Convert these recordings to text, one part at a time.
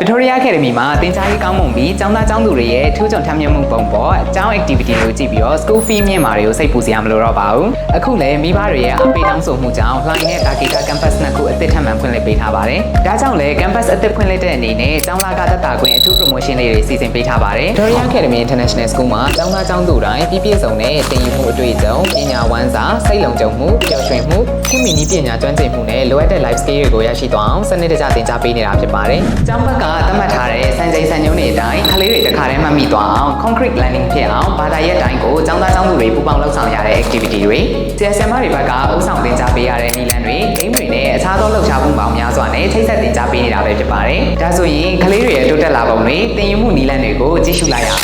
Victoria Academy မှာသင်ကြားရေးကောင်းမွန်ပြီးကျောင်းသားကျောင်းသူတွေရဲ့ထူးချွန်ထမ်းမြတ်မှုပုံပေါ်အကြောင်း activity တွေကိုကြည့်ပြီးတော့ school fee မြင့်မာတွေကိုစိတ်ပူစရာမလိုတော့ပါဘူး။အခုလည်းမိဘတွေရဲ့အပေးတောင်းဆိုမှုကြောင့် line နဲ့ Takeda campus နှစ်ခုအသစ်ထပ်မံဖွင့်လှစ်ပေးထားပါတယ်။ဒါကြောင့်လည်း campus အသစ်ဖွင့်လှစ်တဲ့အနေနဲ့ကျောင်းလာကသက်တာခွင့်အထူး promotion လေးတွေစီစဉ်ပေးထားပါတယ်။ Victoria Academy International School မှာကျောင်းသားကျောင်းသူတိုင်းပြည့်စုံတဲ့သင်ယူမှုအတွေ့အကြုံပညာဝမ်းစာစိတ်လုံခြုံမှုပျော်ရွှင်မှုခင်မီနီးပညာကျွမ်းကျင်မှုနဲ့လိုအပ်တဲ့ life skill တွေကိုရရှိသွားအောင်စနစ်တကျသင်ကြားပေးနေတာဖြစ်ပါတယ်။ကျောင်းဘက်ကသတ်မှတ်ထားတဲ့စံချိန်စံညွှန်းတွေအတိုင်းကလေးတွေတစ်ခါတည်းမှတ်မိသွားအောင် concrete learning ဖြစ်အောင်ဘာသာရပ်တိုင်းကိုကျောင်းသားကျောင်းသူတွေပူးပေါင်းလုပ်ဆောင်ရတဲ့ activity တွေ CSM တွေဘက်ကအုပ်ဆောင်သင်ကြားပေးရတဲ့နည်းလမ်းတွေ game တွေနဲ့အခြားသောလှုပ်ရှားမှုပေါင်းများစွာနဲ့ချိတ်ဆက်သင်ကြားပေးနေတာပဲဖြစ်ပါတယ်။ဒါဆိုရင်ကလေးတွေရဲ့တိုးတက်လာပုံတွေသင်ယူမှုနည်းလမ်းတွေကိုကြည့်ရှုလိုက်ရအောင်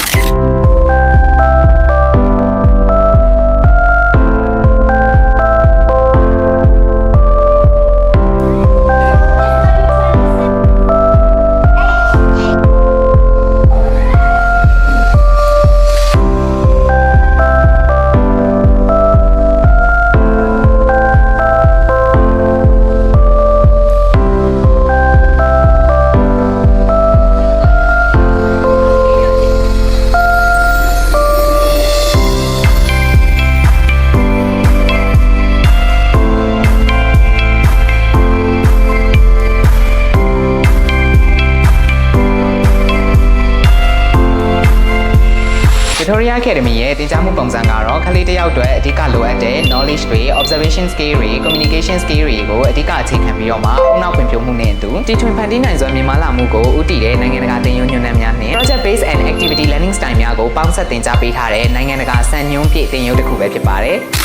Victoria Academy ရဲ့သင်ကြားမှုပုံစံကတော့ကလေးတစ်ယောက်အတွက်အဓိကလိုအပ်တဲ့ knowledge တွေ observation skill တွေ communication skill တွေကိုအဓိကအခြေခံပြီးတော့မှအုံနောက်ဖွံ့ဖြိုးမှုနဲ့အတူတီထွင်ဖန်တီးနိုင်စွမ်းမြင့်မားလာမှုကိုဦးတည်တဲ့နိုင်ငံတကာသင်ယူညွှန်းတမ်းများနဲ့ project based and activity learning style များကိုပေါင်းစပ်သင်ကြားပေးထားတဲ့နိုင်ငံတကာစံညွှန်းပြည့်သင်ယူတစ်ခုပဲဖြစ်ပါတယ်။